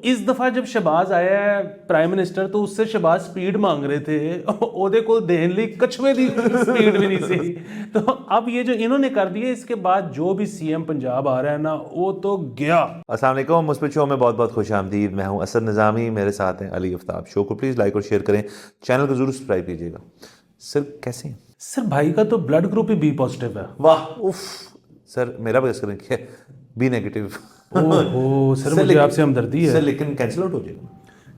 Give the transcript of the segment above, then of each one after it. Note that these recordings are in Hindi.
इस दफा जब शहबाज आया है प्राइम मिनिस्टर तो उससे शहबाज स्पीड मांग रहे थे, ओदे को देने ਲਈ कछुए ਦੀ स्पीड भी नहीं सी। तो अब ये जो इन्होंने कर दिया, इसके बाद जो भी सीएम पंजाब आ रहा है ना वो तो गया। अस्सलाम वालेकुम, मुस्बित शो में बहुत बहुत खुश आमदीद। मैं हूं असद निज़ामी, मेरे साथ हैं अली आफ्ताब। शो को प्लीज़ लाइक और शेयर करें, चैनल को जरूर सब्सक्राइब कीजिएगा। सर कैसे हैं? सर भाई का तो ब्लड ग्रुप ही बी पॉजिटिव है। वाह, उफ सर मेरा भी करें क्या, बी नेगेटिव। ओहो सर मुझे आपसे हमदर्दी है। सर लेकिन कैंसिल आउट हो जाएगा।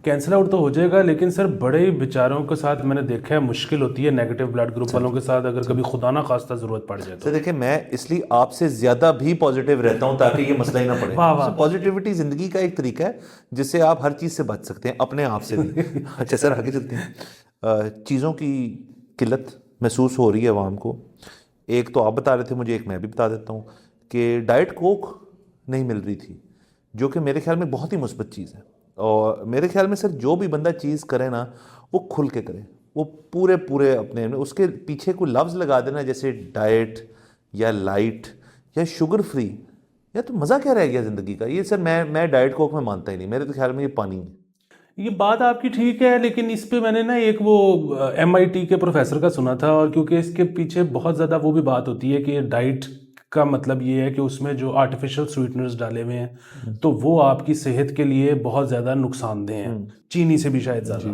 कैंसिल आउट तो हो जाएगा, लेकिन सर बड़े ही बेचारों के साथ मैंने देखा है मुश्किल होती है नेगेटिव ब्लड ग्रुप वालों के साथ, अगर कभी खुदा ना खास्ता जरूरत पड़ जाए तो। सर देखिए, मैं इसलिए आपसे ज्यादा भी पॉजिटिव रहता हूं ताकि ये मसला ही ना पड़े। वाह वाह। पॉजिटिविटी जिंदगी का एक तरीका है जिससे आप हर चीज से बच सकते हैं, अपने आप से भी। अच्छा सर आगे चलते हैं। चीज़ों की किल्लत महसूस हो रही है आवाम को। एक तो आप बता रहे थे मुझे, एक मैं भी बता देता हूँ कि डाइट कोक नहीं मिल रही थी, जो कि मेरे ख्याल में बहुत ही मुस्बत चीज़ है। और मेरे ख्याल में सर जो भी बंदा चीज़ करे ना वो खुल के करे, वो पूरे पूरे अपने में उसके पीछे कोई लफ्ज़ लगा देना जैसे डाइट या लाइट या शुगर फ्री, या तो मज़ा क्या रह गया ज़िंदगी का। ये सर मैं डाइट कोक में मानता ही नहीं, मेरे तो ख्याल में ये पानी है। ये बात आपकी ठीक है, लेकिन इस पे मैंने ना एक वो MIT के प्रोफेसर का सुना था, और क्योंकि इसके पीछे बहुत ज़्यादा वो भी बात होती है कि डाइट का मतलब ये है कि उसमें जो आर्टिफिशियल स्वीटनर्स डाले हुए हैं तो वो आपकी सेहत के लिए बहुत ज़्यादा नुकसानदेह हैं, चीनी से भी शायद ज़्यादा।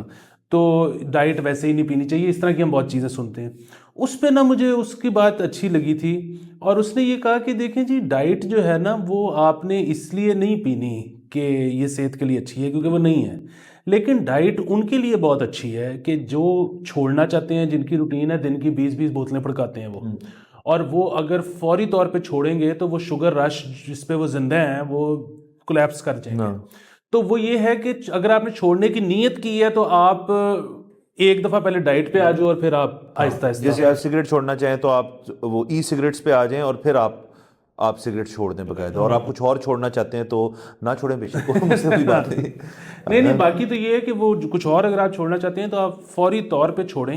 तो डाइट वैसे ही नहीं पीनी चाहिए, इस तरह की हम बहुत चीज़ें सुनते हैं। उस पे ना मुझे उसकी बात अच्छी लगी थी, और उसने ये कहा कि देखें जी, डाइट जो है ना वो आपने इसलिए नहीं पीनी कि ये सेहत के लिए अच्छी है, क्योंकि वो नहीं है। लेकिन डाइट उनके लिए बहुत अच्छी है कि जो छोड़ना चाहते हैं, जिनकी रूटीन है दिन की 20-20 बोतलें पड़काते हैं वो, और वो अगर फौरी तौर पे छोड़ेंगे तो वो शुगर रश जिस पे वो जिंदा हैं वो कोलैप्स कर जाएंगे। तो वो ये है कि अगर आपने छोड़ने की नीयत की है तो आप एक दफ़ा पहले डाइट पे आ जाओ और फिर आप आहिस्ता आहिस्ता, जैसे आप सिगरेट छोड़ना चाहें तो आप वो सिगरेट्स पे आ जाएं और फिर आप सिगरेट छोड़ दें बकायदा। और आप कुछ और छोड़ना चाहते हैं तो ना छोड़ें, बेशक मुझसे कोई बात नहीं। नहीं बाकी तो ये है कि वो कुछ और अगर आप छोड़ना चाहते हैं तो आप फौरी तौर पे छोड़ें।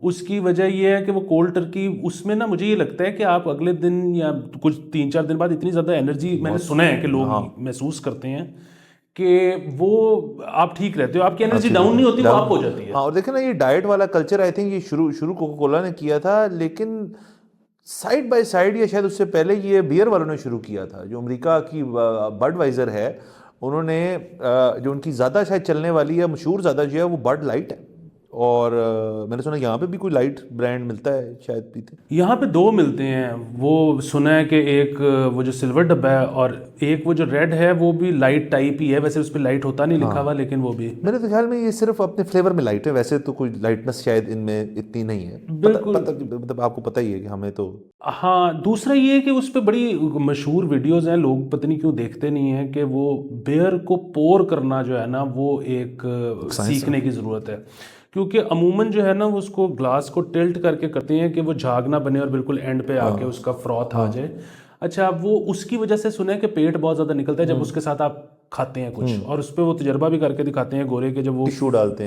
उसकी वजह ये है कि वो कोल्ड टर्की, उसमें ना मुझे ये लगता है कि आप अगले दिन या कुछ 3-4 दिन बाद इतनी ज़्यादा एनर्जी मैंने सुना है कि लोग महसूस करते हैं कि वो आप ठीक रहते हो, आपकी एनर्जी डाउन नहीं होती, वो आप हो जाती है। हाँ, और देखें ना ये डाइट वाला कल्चर आई थिंक ये शुरू कोका कोला ने किया था, लेकिन साइड बाय साइड या शायद उससे पहले ये बियर वालों ने शुरू किया था। जो अमेरिका की बडवाइजर है, उन्होंने जो उनकी ज़्यादा शायद चलने वाली है, मशहूर ज़्यादा जो है वो बड लाइट है। और मैंने सुना यहाँ पे भी कोई लाइट ब्रांड मिलता है, शायद पीते। यहाँ पे 2 मिलते हैं, वो सुना है कि एक वो जो सिल्वर डब्बा है और एक वो जो रेड है वो भी लाइट टाइप ही है, वैसे उस पर लाइट होता नहीं लिखा हुआ, लेकिन वो भी मेरे तो ख्याल में ये सिर्फ अपने फ्लेवर में लाइट है, वैसे तो कोई लाइटनेस शायद इनमें इतनी नहीं है। मतलब आपको पता ही है कि हमें तो। हाँ, दूसरा ये है कि उस पर बड़ी मशहूर वीडियोस हैं, लोग पता नहीं क्यों देखते नहीं हैं कि वो बियर को पोर करना जो है ना वो एक सीखने की ज़रूरत है। क्योंकि अमूमन जो है ना वो उसको ग्लास को टिल्ट करके करते हैं कि वो झाग ना बने और बिल्कुल एंड पे आके उसका फ्रॉथ आ जाए। अच्छा, वो उसकी वजह से सुना है कि पेट बहुत ज़्यादा निकलता है जब उसके साथ आप खाते हैं कुछ, और उस पर वो तजर्बा भी करके दिखाते हैं गोरे के, जब वो टिश्यू डालते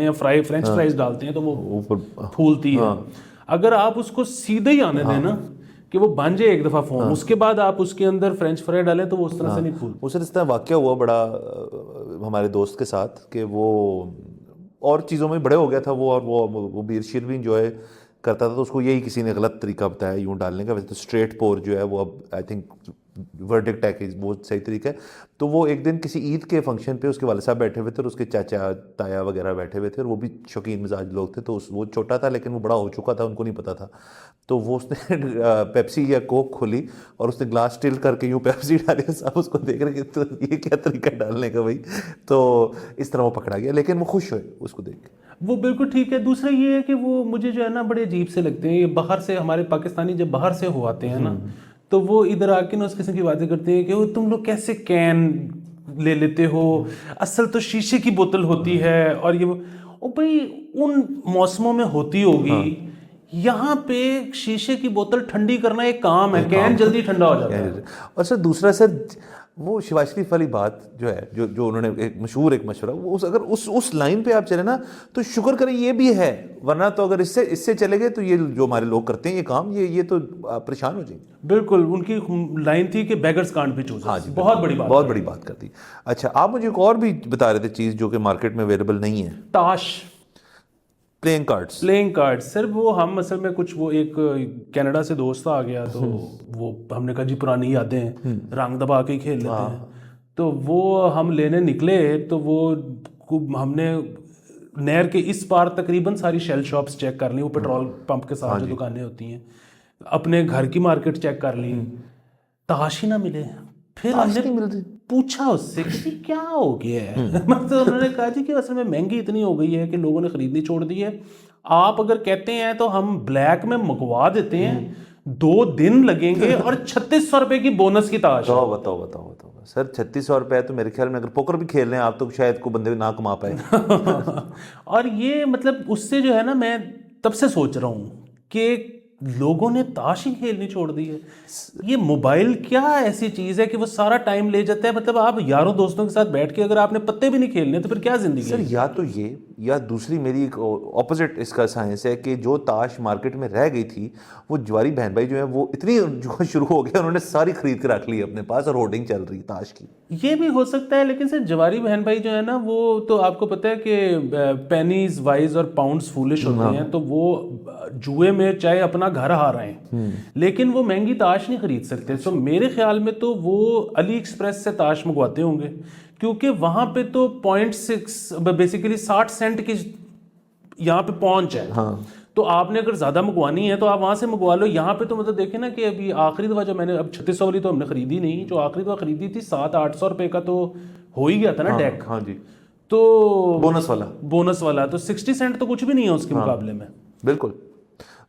हैं फ्रेंच फ्राइज डालते हैं तो वो फूलती है। अगर आप उसको सीधे ही आने दें ना कि वो बन जाए एक दफ़ा फॉर्म, उसके बाद आप उसके अंदर फ्रेंच फ्राई डालें तो वो उस तरह से नहीं फूल। उस तरह वाक़या हुआ बड़ा हमारे दोस्त के साथ कि वो और चीज़ों में बड़े हो गया था वो, और वो बीर शीर भी इंजॉय करता था, तो उसको यही किसी ने गलत तरीका बताया यूँ डालने का। वैसे तो स्ट्रेट पोर जो है वो अब आई थिंक वर्डिक्ट है कि वो सही तरीका है। तो वो एक दिन किसी ईद के फंक्शन पे उसके वाले साहब बैठे हुए थे और उसके चाचा ताया वगैरह बैठे हुए थे, और वो भी शौकीन मिजाज लोग थे। तो वो छोटा था लेकिन वो बड़ा हो चुका था, उनको नहीं पता था। तो वो उसने पेप्सी या कोक खोली और उसने ग्लास टिल करके यूँ पेप्सी डाली, सब उसको देख रहे कि तो ये क्या तरीका डालने का भाई। तो इस तरह वो पकड़ा गया, लेकिन वो खुश हुए उसको देख के। वो बिल्कुल ठीक है। दूसरा ये है कि वो मुझे जो है ना बड़े अजीब से लगते हैं, ये बाहर से हमारे पाकिस्तानी जब बाहर से हो आते हैं ना तो वो इधर आके ना उस किस्म की बातें करते हैं कि वो तुम लोग कैसे कैन ले लेते हो, असल तो शीशे की बोतल होती है, और ये ओ भाई उन मौसमों में होती होगी, यहाँ पे शीशे की बोतल ठंडी करना एक काम है, कैन जल्दी ठंडा हो जाता है। और सर दूसरा सर वो शिवाज शरीफ वाली बात जो है, जो उन्होंने एक मशवरा, वो अगर उस लाइन पे आप चले ना तो शुक्र करें ये भी है, वरना तो अगर इससे चले गए तो ये जो हमारे लोग करते हैं ये काम, ये तो परेशान हो जाएंगे। बिल्कुल, उनकी लाइन थी कि बेगर्स कांट बी चूजर्स। हाँ जी, बहुत बड़ी बात, बहुत बड़ी बात कर दी। अच्छा, आप मुझे एक और भी बता रहे थे चीज़ जो कि मार्केट में अवेलेबल नहीं है, ताश, playing cards. Playing card. Sir वो हम असल में कुछ, वो एक कनाडा से दोस्त आ गया तो वो हमने कहा जी पुरानी यादें हैं, रंग दबा के ही खेल लेते हैं। तो वो हम लेने निकले तो वो हमने नहर के इस पार तकरीबन सारी शेल शॉप्स चेक कर ली, वो पेट्रोल पंप के साथ जो दुकानें होती हैं, अपने घर की मार्केट चेक कर ली, ताश ही ना मिले। फिर हमने पूछा उससे कि जी क्या हो गया है मतलब उन्होंने कहा जी कि असल में महंगी इतनी हो गई है कि लोगों ने खरीदनी छोड़ दी है। आप अगर कहते हैं तो हम ब्लैक में मंगवा देते हैं, 2 दिन लगेंगे और 3600 रुपए की बोनस की ताश। बताओ सर, 3600 रुपए तो मेरे ख्याल में अगर पोकर भी खेल रहे हैं आप तो शायद को बंदे ना कमा पाए। और ये मतलब उससे जो है ना, मैं तब से सोच रहा हूँ कि लोगों ने ताश ही खेलनी छोड़ दी है। ये मोबाइल क्या ऐसी चीज है कि वो सारा टाइम ले जाता है। मतलब आप यारों दोस्तों के साथ बैठ के अगर आपने पत्ते भी नहीं खेलने तो फिर क्या जिंदगी सर है? या तो ये, या दूसरी मेरी एक ऑपोजिट इसका साइंस है कि जो ताश मार्केट में रह गई थी वो जवारी बहन भाई जो है वो इतनी जो शुरू हो गया, उन्होंने सारी खरीद के रख ली अपने पास और होर्डिंग चल रही ताश की। ये भी हो सकता है, लेकिन सर जवारी बहन भाई जो है ना, वो तो आपको पता है कि पेनीज वाइज और पाउंड्स फूलिश होते हैं, तो वो जुए में चाहे अपना घर हार आए लेकिन वो महंगी ताश नहीं खरीद सकते। तो मेरे ख्याल में तो वो अली एक्सप्रेस से ताश मंगवाते होंगे, क्योंकि वहां पे तो 0.6 बेसिकली 60 सेंट की यहाँ पे पहुंच है। हाँ। तो आपने अगर ज़्यादा मंगवानी है तो आप वहाँ से मंगवा लो। यहाँ पे तो मतलब देखें ना कि अभी आखिरी दफ़ा जो मैंने, अब 3600 वाली तो हमने खरीदी नहीं, जो आखिरी दफ़ा खरीदी थी 700-800 रुपये का तो हो ही गया था ना डेक। हाँ जी। तो बोनस वाला तो 60 सेंट तो कुछ भी नहीं है उसके मुकाबले में। बिल्कुल।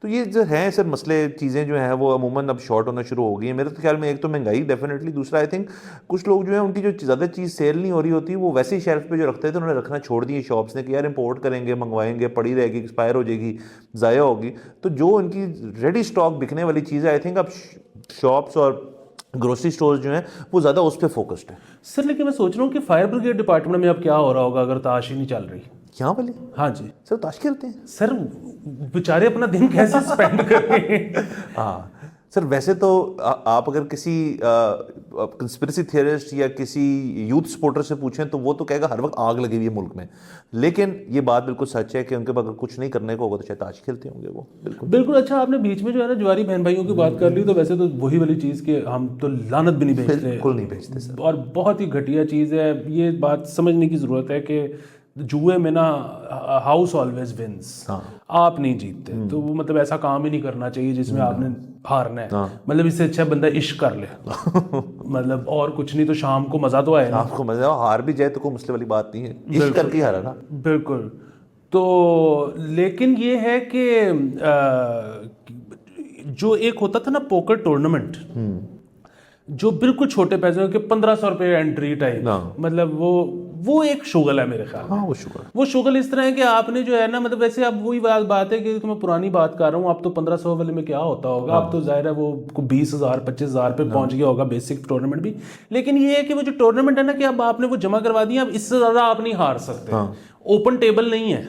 तो ये जो है सर मसले, चीज़ें जो हैं वो अमूमन अब शॉर्ट होना शुरू हो गई हैं मेरे तो ख्याल में। एक तो महंगाई डेफिनेटली, दूसरा आई थिंक कुछ लोग जो हैं उनकी जो ज़्यादा चीज़ सेल नहीं हो रही होती वो वैसे ही शेल्फ पे जो रखते थे उन्होंने रखना छोड़ दिए शॉप्स ने कि यार इंपोर्ट करेंगे, मंगवाएंगे, पड़ी रहेगी, एक्सपायर हो जाएगी, ज़ाया होगी। तो जो उनकी रेडी स्टॉक बिकने वाली चीज़ है आई थिंक अब शॉप्स और ग्रोसरी स्टोर्स जो हैं वो ज़्यादा उस पर फोकस्ड है। सर लेकिन मैं सोच रहा हूँ कि फायर ब्रिगेड डिपार्टमेंट में अब क्या हो रहा होगा अगर ताश ही नहीं चल रही यहाँ वाले। हाँ जी सर ताश खेलते हैं सर, बेचारे अपना दिन कैसे स्पेंड करें। हाँ सर, वैसे तो आप अगर किसी कंस्पिरेसी थियरिस्ट या किसी यूथ सपोर्टर से पूछें तो वो तो कहेगा हर वक्त आग लगी हुई है मुल्क में। लेकिन ये बात बिल्कुल सच है कि उनके अगर कुछ नहीं करने को होगा तो शायद ताश खेलते होंगे वो। बिल्कुल। अच्छा, आपने बीच में जो है ना जवारी बहन भाइयों की बात कर ली, तो वैसे तो वही वाली चीज़ कि हम तो लानत भी नहीं भेजते, बिल्कुल नहीं भेजते सर, और बहुत ही घटिया चीज़ है। ये बात समझने की ज़रूरत है कि जुए में ना हाउस ऑलवेज विंस, आप नहीं जीतते। तो वो मतलब ऐसा काम ही नहीं करना चाहिए जिसमें आपने हारना है। मतलब इससे अच्छा बंदा इश्क कर ले मतलब और कुछ नहीं तो शाम को मजा तो आए, शाम को मजा, हार भी जाए तो कोई मसले वाली बात नहीं है, इश्क करके हारा ना। बिल्कुल। तो लेकिन ये है कि जो एक होता था ना पोकर टूर्नामेंट, जो बिल्कुल छोटे पैसे के 1500 रुपये एंट्री टाइप, मतलब वो एक शुगल है मेरे ख्याल में। हाँ, वो शुगल इस तरह है कि आपने जो है ना, मतलब वैसे अब वही बात है कि मैं पुरानी बात कर रहा हूँ। अब तो 1500 वाले में क्या होता होगा, अब तो जाहिर है वो 20,000 25,000 पे पहुंच गया होगा बेसिक टूर्नामेंट भी। लेकिन ये है कि वो जो टूर्नामेंट है ना, कि अब आपने वो जमा करवा दिया, अब इससे ज़्यादा आप नहीं हार सकते। ओपन टेबल नहीं है,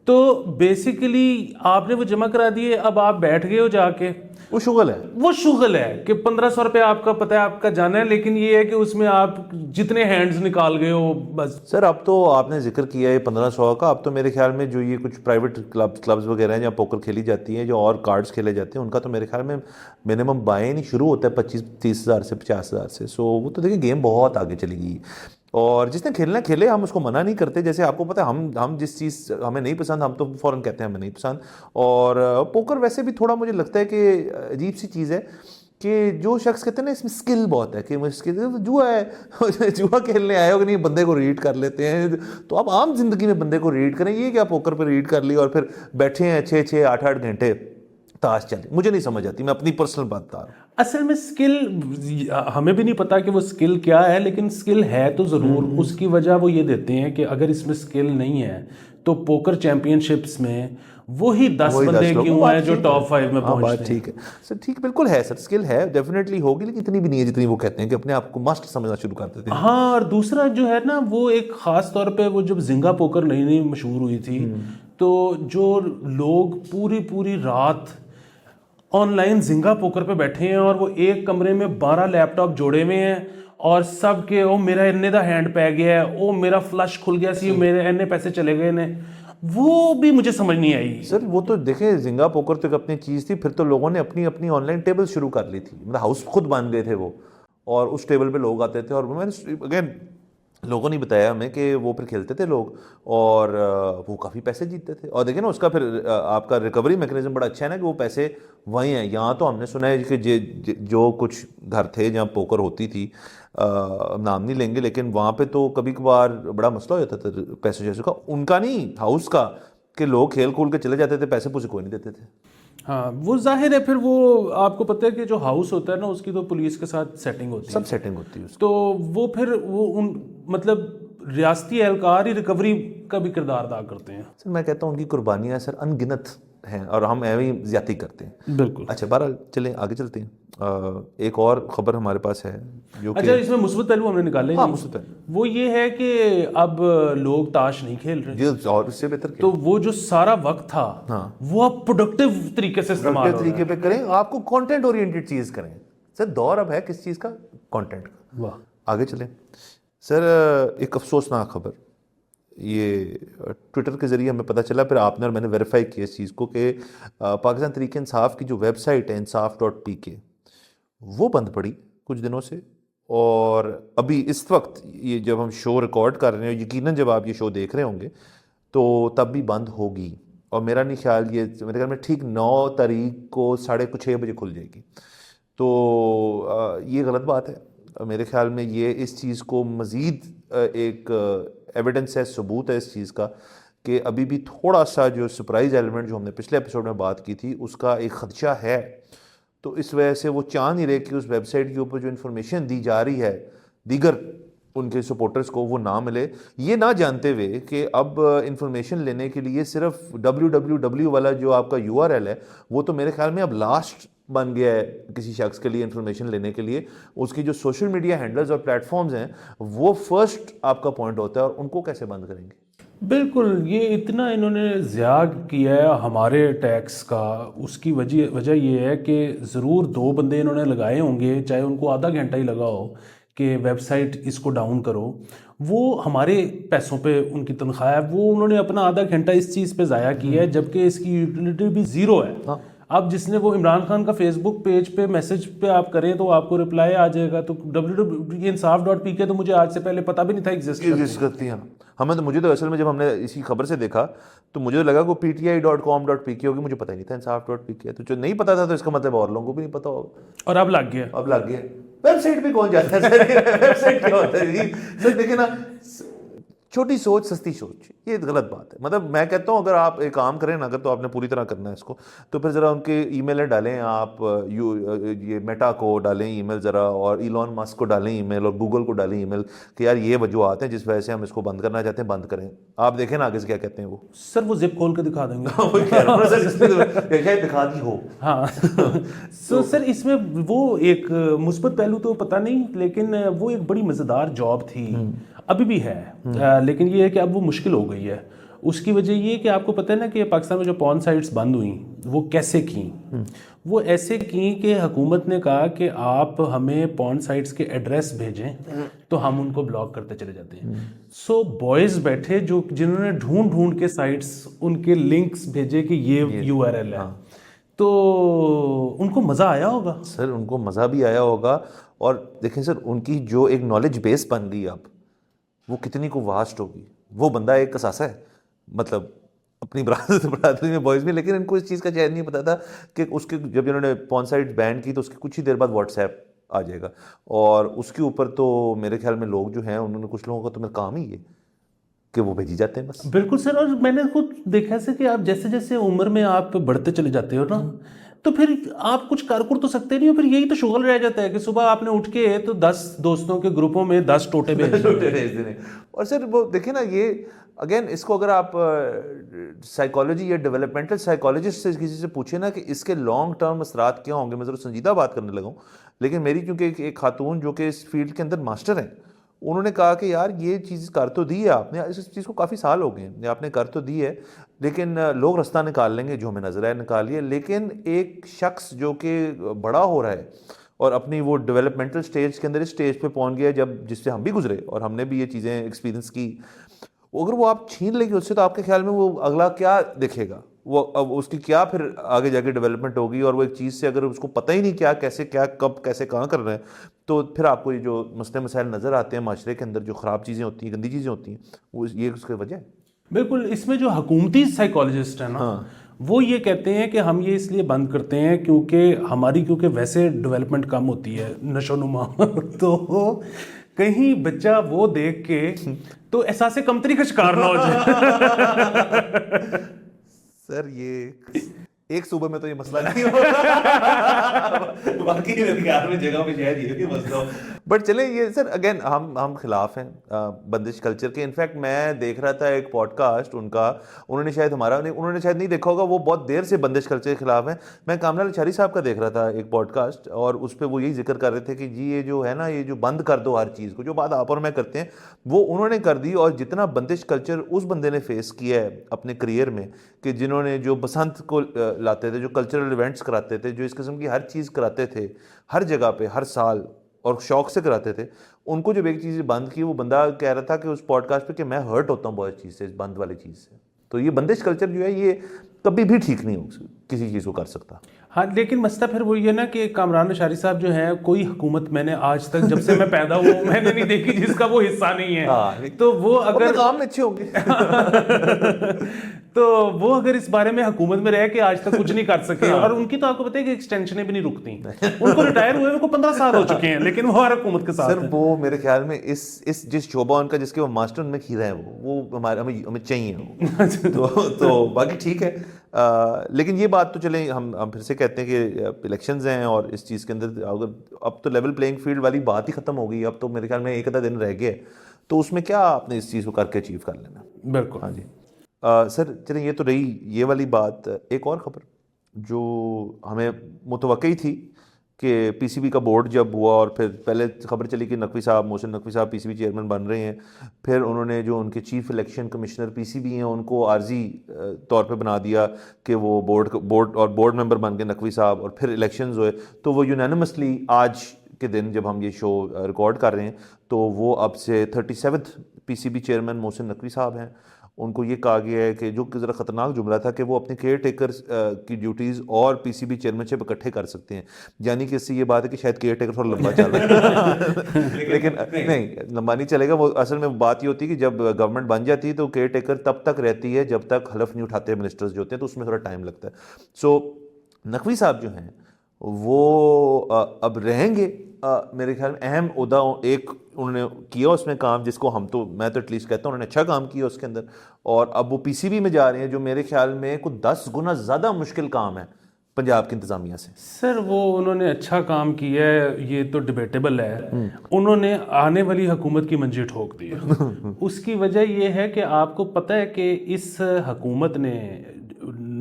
तो बेसिकली आपने वो जमा करा दिए, अब आप बैठ गए हो जाके, वो शुगल है कि 1500 रुपये आपका पता है आपका जाना है। लेकिन ये है कि उसमें आप जितने हैंड्स निकाल गए हो बस। सर अब तो आपने जिक्र किया है 1500 का, अब तो मेरे ख्याल में जो ये कुछ प्राइवेट क्लब्स वगैरह हैं जहाँ पोकर खेली जाती है, जो और कार्ड्स खेले जाते हैं, उनका तो मेरे ख्याल में मिनिमम बाय नहीं शुरू होता है 25-30 हज़ार से 50 हज़ार से। सो वो तो देखिए गेम बहुत आगे चली गई, और जिसने खेलना खेले, हम उसको मना नहीं करते। जैसे आपको पता है हम जिस चीज़ हमें नहीं पसंद हम तो फ़ौरन कहते हैं हमें नहीं पसंद। और पोकर वैसे भी थोड़ा मुझे लगता है कि अजीब सी चीज़ है कि जो शख्स कहते हैं ना इसमें स्किल बहुत है, कि मुश्किल जुआ है जुआ खेलने आए हो कि नहीं, बंदे को रीड कर लेते हैं। तो आप आम जिंदगी में बंदे को रीड करें, ये क्या पोकर पर रीड कर ली और फिर बैठे हैं 6-6 8-8 घंटे ताश चले, मुझे नहीं समझ आती, मैं अपनी पर्सनल बात बता रहा हूँ। असल में स्किल हमें भी नहीं पता कि वो स्किल क्या है, लेकिन स्किल है तो ज़रूर। उसकी वजह वो ये देते हैं कि अगर इसमें स्किल नहीं है तो पोकर चैंपियनशिप्स में वही 10 वही बंदे 10 लोग, क्यों बात हैं जो ठीक टॉप है। 5 में हाँ, बात पहुंचते हैं। ठीक है सर, ठीक, बिल्कुल है सर, स्किल है, डेफिनेटली होगी, लेकिन इतनी भी नहीं है जितनी वो कहते हैं कि अपने आप को मस्ट समझना शुरू कर देते हैं। हाँ, और दूसरा जो है ना, वो एक ख़ास तौर पे वो जब जिंगा पोकर नई नई मशहूर हुई थी, तो जो लोग पूरी पूरी रात ऑनलाइन जिंगा पोकर पे बैठे हैं और वो एक कमरे में 12 लैपटॉप जोड़े हुए हैं और सब के ओ मेरा इन्ने दा हैंड पै गया है, ओ मेरा फ्लश खुल गया सी, मेरे इन्ने पैसे चले गए ने, वो भी मुझे समझ नहीं आई। सर वो तो देखें, जिंगा पोकर तो एक अपनी चीज़ थी, फिर तो लोगों ने अपनी अपनी ऑनलाइन टेबल शुरू कर ली थी, मतलब हाउस खुद बन गए थे वो, और उस टेबल पे लोग आते थे, और मैंने अगेन लोगों ने बताया हमें कि वो फिर खेलते थे लोग, और वो काफ़ी पैसे जीतते थे। और देखिए ना, उसका फिर आपका रिकवरी मैकेनिज्म बड़ा अच्छा है ना, कि वो पैसे वहीं हैं। यहाँ तो हमने सुना है कि जो कुछ घर थे जहाँ पोकर होती थी, नाम नहीं लेंगे, लेकिन वहाँ पे तो कभी कभार बड़ा मसला हो जाता था पैसे जैसे का, उनका नहीं, हाउस का, कि लोग खेल खोल के चले जाते थे, पैसे पूसे कोई नहीं देते थे। हाँ, वो जाहिर है, फिर वो आपको पता है कि जो हाउस होता है ना, उसकी तो पुलिस के साथ सेटिंग होती है, सब सेटिंग होती है उसकी। तो वो फिर वो उन मतलब रियासती एहलकार ही रिकवरी का भी किरदार अदा करते हैं। सर मैं कहता हूँ उनकी कुर्बानियाँ सर अनगिनत हैं, और हम ऐਵੇਂ ही ज्यादती करते हैं। बिल्कुल। अच्छा, बहरहाल चलें आगे चलते हैं। एक और खबर हमारे पास है जो कि, अच्छा, इसमें मुस्बत पहलू हमने निकाले हाँ, नहीं। मुस्बत पहलू। वो ये है कि अब लोग ताश नहीं खेल रहे, ये और इससे बेहतर क्या, तो वो जो सारा वक्त था, हाँ, वो अब प्रोडक्टिव तरीके से इस्तेमाल हो रहा तरीके पे करें, आपको कंटेंट ओरिएंटेड चीज़ करें। सर दौर अब है किस चीज़ का, कंटेंट का। है। वाह। आगे चलें सर, एक अफसोसनाक खबर, ये ट्विटर के ज़रिए हमें पता चला, फिर आपने और मैंने वेरीफाई किया इस चीज़ को, कि पाकिस्तान तहरीक इंसाफ की जो वेबसाइट है इंसाफ.pk, वो बंद पड़ी कुछ दिनों से, और अभी इस वक्त ये जब हम शो रिकॉर्ड कर रहे हैं, यकीनन जब आप ये शो देख रहे होंगे तो तब भी बंद होगी, और मेरा नहीं ख्याल, ये मेरे ख्याल में ठीक 9 तारीख को 6:30 बजे खुल जाएगी। तो ये गलत बात है मेरे ख्याल में। ये इस चीज़ को मज़ीद एक एविडेंस है, सबूत है इस चीज़ का, कि अभी भी थोड़ा सा जो सरप्राइज एलिमेंट जो हमने पिछले एपिसोड में बात की थी, उसका एक खदशा है। तो इस वजह से वो चाह नहीं रहे कि उस वेबसाइट के ऊपर जो इन्फॉर्मेशन दी जा रही है दीगर उनके सपोर्टर्स को, वो ना मिले, ये ना जानते हुए कि अब इंफॉर्मेशन लेने के लिए सिर्फ www वाला जो आपका URL है, वो तो मेरे ख्याल में अब लास्ट बन गया है किसी शख्स के लिए इंफॉर्मेशन लेने के लिए। उसकी जो सोशल मीडिया हैंडल्स और प्लेटफॉर्म्स हैं, वो फर्स्ट आपका पॉइंट होता है, और उनको कैसे बंद करेंगे? बिल्कुल, ये इतना इन्होंने ज़्याग किया है हमारे टैक्स का, उसकी वजह ये है कि ज़रूर 2 बंदे इन्होंने लगाए होंगे, चाहे उनको आधा घंटा ही लगा हो, कि वेबसाइट इसको डाउन करो। वो हमारे पैसों पे उनकी तनख्वाह है, वो उन्होंने अपना आधा घंटा इस चीज़ पे ज़ाया किया है, जबकि इसकी यूटिलिटी भी ज़ीरो है। हाँ। अब जिसने वो इमरान खान का फेसबुक पेज पे मैसेज पे आप करें तो आपको रिप्लाई आ जाएगा, तो www.insaf.pk तो मुझे आज से पहले पता भी नहीं था एग्जिस्ट करती हैं। हमें तो, मुझे तो असल में जब हमने इसी खबर से देखा तो मुझे लगा को pti.com.pk होगी, मुझे पता ही नहीं था insaf.pk है। तो जो नहीं पता था तो इसका मतलब और लोगों को भी नहीं पता होगा, और अब लग गया। अब लग गया। वेबसाइट पे कौन जाता है सर? वेबसाइट क्या होता है जी? सर देखिए ना, छोटी सोच सस्ती सोच, ये गलत बात है। मतलब मैं कहता हूँ अगर आप एक काम करें ना, अगर तो आपने पूरी तरह करना है इसको, तो फिर ज़रा उनके ईमेल डालें आप, ये मेटा को डालें ईमेल ज़रा, और इलॉन मस्क को डालें ईमेल, और गूगल को डालें ईमेल, कि यार ये वजूहत हैं जिस वजह से हम इसको बंद करना चाहते हैं, बंद करें। आप देखें ना आगे से क्या कहते हैं वो। सर वो जिप खोल के दिखा देंगे। वही कह रहा हूँ ना सर, इसमें शायद दिखा दी हो। हाँ। तो सर इसमें वो एक मुस्बत पहलू तो पता नहीं, लेकिन वो एक बड़ी मज़ेदार जॉब थी, अभी भी है, लेकिन ये है कि अब वो मुश्किल हो गई है। उसकी वजह ये कि आपको पता है ना कि पाकिस्तान में जो पॉर्न साइट्स बंद हुई, वो कैसे की? वो ऐसे की कि हुकूमत ने कहा कि आप हमें पॉर्न साइट्स के एड्रेस भेजें तो हम उनको ब्लॉक करते चले जाते हैं। सो बॉयज़ बैठे जो जिन्होंने ढूंढ ढूंढ के साइट्स उनके लिंक्स भेजे कि ये URL है, तो उनको मज़ा आया होगा। सर उनको मज़ा भी आया होगा, और देखें सर उनकी जो एक नॉलेज बेस बन गई अब, वो कितनी को वास्ट होगी। वो बंदा एक कसासा है, मतलब अपनी बरादरी में बॉयज़ में, लेकिन इनको इस चीज़ का शायद नहीं पता था कि उसके जब इन्होंने पॉर्न साइट बैन की तो उसके कुछ ही देर बाद व्हाट्सएप आ जाएगा, और उसके ऊपर तो मेरे ख्याल में लोग जो हैं उन्होंने, कुछ लोगों का तो मेरा काम ही है कि वो भेजी जाते हैं बस। बिल्कुल सर, और मैंने खुद देखा है कि आप जैसे जैसे उम्र में आप बढ़ते चले जाते हो ना, तो फिर आप कुछ कर तो सकते नहीं हो, फिर यही तो शुगल रह जाता है कि सुबह आपने उठ के तो 10 दोस्तों के ग्रुपों में 10 टोटे भेज देने। और सर वो देखिए ना, ये अगेन इसको अगर आप साइकोलॉजी या डेवलपमेंटल साइकोलॉजिस्ट से किसी से पूछे ना कि इसके लॉन्ग टर्म असरात क्या होंगे, मैं ज़रा संजीदा बात करने लगा हूँ, लेकिन मेरी क्योंकि एक खातून जो कि इस फील्ड के अंदर मास्टर हैं, उन्होंने कहा कि यार ये चीज़ कर तो दी है आपने, इस चीज़ को काफ़ी साल हो गए आपने कर तो दी है, लेकिन लोग रास्ता निकाल लेंगे, जो हमें नज़र आए निकालिए। लेकिन एक शख्स जो कि बड़ा हो रहा है और अपनी वो डेवलपमेंटल स्टेज के अंदर इस स्टेज पे पहुंच गया जब जिससे हम भी गुजरे और हमने भी ये चीज़ें एक्सपीरियंस की, अगर वो आप छीन लेंगे उससे, तो आपके ख्याल में वो अगला क्या दिखेगा, वो अब उसकी क्या फिर आगे जाके डेवलपमेंट होगी। और वो एक चीज़ से अगर उसको पता ही नहीं क्या कैसे क्या कब कैसे कहाँ कर रहे हैं, तो फिर आपको ये जो मसले मसाइल नज़र आते हैं माशरे के अंदर, जो ख़राब चीज़ें होती हैं, गंदी चीज़ें होती हैं, वो ये उसकी वजह है। बिल्कुल। इसमें जो हुकूमती साइकोलॉजिस्ट है ना, वो ये कहते हैं कि हम ये इसलिए बंद करते हैं क्योंकि वैसे डेवलपमेंट कम होती है, नशोनुमा तो कहीं बच्चा वो देख के तो एहसास कमतरी का शिकार ना हो जाए। सर ये एक सूबे में तो ये मसला नहीं होगा, बाकी मेरे ख्याल में जगह पे शायद ये भी मसला हो। बट चले ये सर अगेन हम खिलाफ हैं बंदिश कल्चर के। इनफैक्ट मैं देख रहा था एक पॉडकास्ट उनका, उन्होंने शायद नहीं देखा होगा, वो बहुत देर से बंदिश कल्चर के खिलाफ हैं। मैं कामरान अचारी साहब का देख रहा था एक पॉडकास्ट, और उस पर वो यही जिक्र कर रहे थे कि जी ये जो है ना, ये जो बंद कर दो हर चीज़ को, जो बात आप और मैं करते हैं वो उन्होंने कर दी। और जितना बंदिश कल्चर उस बंदे ने फेस किया है अपने करियर में, कि जिन्होंने जो बसंत को लाते थे, जो कल्चरल इवेंट्स कराते थे, जो इस किस्म की हर चीज़ कराते थे हर जगह पे हर साल और शौक से कराते थे, उनको जब एक चीज़ बंद की, वो बंदा कह रहा था कि उस पॉडकास्ट पे कि मैं हर्ट होता हूँ बहुत चीज़ से, इस बंद वाली चीज़ से। तो ये बंदिश कल्चर जो है ये कभी भी ठीक नहीं हो किसी चीज़ को कर सकता। हाँ, लेकिन मसला फिर वही है ना कि कामरान अशारी साहब जो हैं, कोई हुकूमत मैंने आज तक जब से मैं पैदा हुआ मैंने नहीं देखी जिसका वो हिस्सा नहीं है। तो वो अगर काम में अच्छे होंगे तो वो अगर इस बारे में हुकूमत में रह के आज तक कुछ नहीं कर सके, और उनकी तो आपको पता है कि एक्सटेंशनें भी नहीं रुकती, उनको रिटायर हुए उनको 15 साल हो चुके हैं, लेकिन वो हर हुकूमत के साथ सर है। वो मेरे ख्याल में इस जिस शोबा उनका जिसके वो मास्टर उनमें खीरा है, वो हमारे हमें चाहिए वो। तो बाकी ठीक है। लेकिन ये बात तो चलें, हम फिर से कहते हैं कि इलेक्शंस हैं और इस चीज़ के अंदर अगर अब तो लेवल प्लेइंग फील्ड वाली बात ही ख़त्म हो गई, अब तो मेरे ख्याल में एक आधा दिन रह गया, तो उसमें क्या आपने इस चीज़ को करके अचीव कर लेना। बिल्कुल। हाँ जी। सर चलें, ये तो रही ये वाली बात। एक और ख़बर जो हमें मुतवक्की थी कि पीसीबी का बोर्ड जब हुआ, और फिर पहले खबर चली कि नकवी साहब, मोहसिन नकवी साहब पीसीबी चेयरमैन बन रहे हैं, फिर उन्होंने जो उनके चीफ इलेक्शन कमिश्नर पीसीबी हैं उनको आर्जी तौर पे बना दिया कि वो बोर्ड मेंबर बन गए नकवी साहब, और फिर इलेक्शंस हुए। तो वो यूनानिमसली आज के दिन जब हम ये शो रिकॉर्ड कर रहे हैं, तो वो अब से 37th PCB chairman Mohsin Naqvi साहब हैं। उनको ये कहा गया है कि जो कि ज़रा ख़तरनाक जुमला था कि वो अपने केयर टेकर की ड्यूटीज़ और पीसीबी चेयरमैनशिप इकट्ठे कर सकते हैं। यानी कि इससे ये बात है कि शायद केयर टेकर थोड़ा लंबा चल रहा है लेकिन नहीं, लंबा नहीं चलेगा। वो असल में बात ये होती है कि जब गवर्नमेंट बन जाती है तो केयर टेकर तब तक रहती है जब तक हलफ नहीं उठाते मिनिस्टर्स जो होते हैं, तो उसमें थोड़ा टाइम लगता है। सो नकवी साहब जो हैं वो अब रहेंगे मेरे ख्याल में अहम उहदा एक उन्होंने किया उसमें काम, जिसको मैं तो एटलीस्ट कहता हूँ उन्होंने अच्छा काम किया उसके अंदर। और अब वो पीसीबी में जा रहे हैं, जो मेरे ख्याल में कुछ 10 गुना ज़्यादा मुश्किल काम है पंजाब की इंतज़ामिया से। सर वो उन्होंने अच्छा काम किया है, ये तो डिबेटेबल है। उन्होंने आने वाली हुकूमत की मंजी ठोक दी है। उसकी वजह ये है कि आपको पता है कि इस हुकूमत ने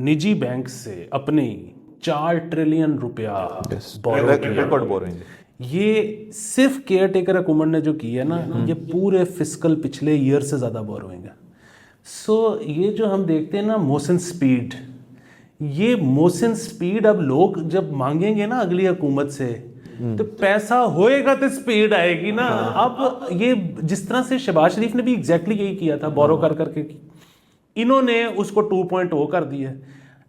निजी बैंक से अपने 4 ट्रिलियन रुपया बोरिंग। ये सिर्फ केयर टेकर हुकूमत ने जो किया है ना, ये पूरे फिस्कल पिछले ईयर से ज़्यादा बोरिंग है। सो ये जो हम देखते हैं ना मोशन स्पीड, ये मोशन स्पीड अब लोग जब मांगेंगे ना अगली हुकूमत से, तो पैसा होएगा तो स्पीड आएगी ना। अब ये जिस तरह से शहबाज शरीफ ने भी एग्जैक्टली यही किया था, बोरो कर करके, इन्होंने उसको 2.0 कर दिया।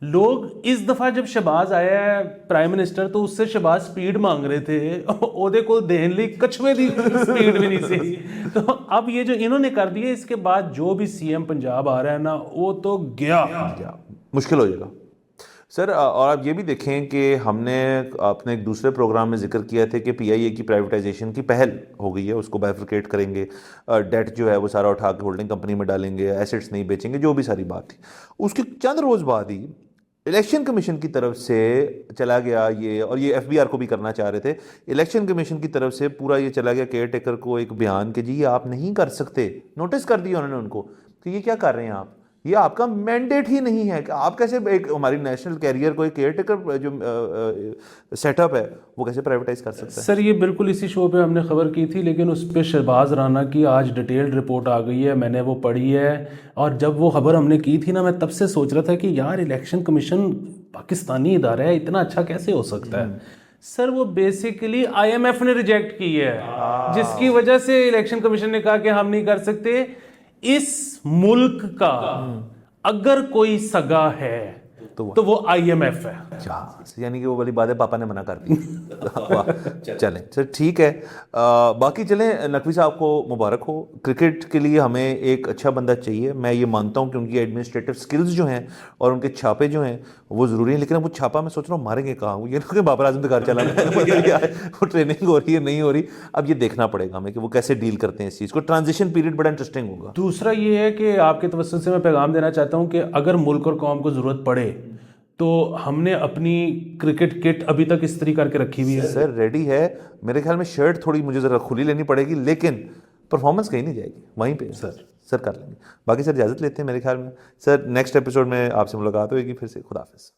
लोग इस दफ़ा जब शहबाज आया है प्राइम मिनिस्टर, तो उससे शहबाज स्पीड मांग रहे थे, ओदे को देन ली कछुए दी स्पीड भी नहीं सी। तो अब ये जो इन्होंने कर दिया, इसके बाद जो भी सीएम पंजाब आ रहा है ना, वो तो गया मुश्किल हो जाएगा सर। और आप ये भी देखें कि हमने अपने एक दूसरे प्रोग्राम में जिक्र किया था कि पीआईए की प्राइवेटाइजेशन की पहल हो गई है, उसको बाइफरकेट करेंगे, डेट जो है वो सारा उठा के होल्डिंग कंपनी में डालेंगे, एसेट्स नहीं बेचेंगे, जो भी सारी बात थी। उसके चंद रोज़ बाद ही इलेक्शन कमीशन की तरफ से चला गया ये, और ये एफबीआर को भी करना चाह रहे थे, इलेक्शन कमीशन की तरफ से पूरा ये चला गया केयर टेकर को एक बयान कि जी ये आप नहीं कर सकते, नोटिस कर दिया उन्होंने उनको कि ये क्या कर रहे हैं आप, ये आपका मैंडेट ही नहीं है कि आप कैसे एक हमारी नेशनल कैरियर को एक केयर टेकर जो सेटअप है वो कैसे प्राइवेटाइज कर सकता है। सर ये बिल्कुल इसी शो पे हमने खबर की थी, लेकिन उस पर शहबाज राना की आज डिटेल्ड रिपोर्ट आ गई है, मैंने वो पढ़ी है। और जब वो खबर हमने की थी ना, मैं तब से सोच रहा था कि यार इलेक्शन कमीशन पाकिस्तानी इदारा है, इतना अच्छा कैसे हो सकता है। सर वो बेसिकली आईएमएफ ने रिजेक्ट की है, जिसकी वजह से इलेक्शन कमीशन ने कहा कि हम नहीं कर सकते। इस मुल्क का अगर कोई सगा है तो वो आईएमएफ है। यानी कि वो वाली बातें पापा ने मना कर दी। वाह, चलें सर ठीक है। बाकी चलें, नकवी साहब को मुबारक हो, क्रिकेट के लिए हमें एक अच्छा बंदा चाहिए। मैं ये मानता हूँ कि उनकी एडमिनिस्ट्रेटिव स्किल्स जो हैं और उनके छापे जो हैं वो ज़रूरी हैं, लेकिन अब वो छापा मैं सोच रहा हूँ मारेंगे कहाँ। ये ना कि बाबर आजम का घर चला गया वो ट्रेनिंग हो रही है नहीं हो रही, अब ये देखना पड़ेगा हमें कि वो कैसे डील करते हैं इस चीज़ को। ट्रांजिशन पीरियड बड़ा इंटरेस्टिंग होगा। दूसरा ये है कि आपके तवज्जुह से मैं पैगाम देना चाहता हूँ कि अगर मुल्क और कौम को ज़रूरत पड़े तो हमने अपनी क्रिकेट किट अभी तक इस्त्री करके रखी हुई है सर, रेडी है। मेरे ख्याल में शर्ट थोड़ी मुझे ज़रा खुली लेनी पड़ेगी, लेकिन परफॉर्मेंस कहीं नहीं जाएगी, वहीं पे सर कर लेंगे। बाकी सर इजाज़त लेते हैं मेरे ख्याल में। सर नेक्स्ट एपिसोड में आपसे मुलाकात होगी फिर से। खुदा हाफिज़।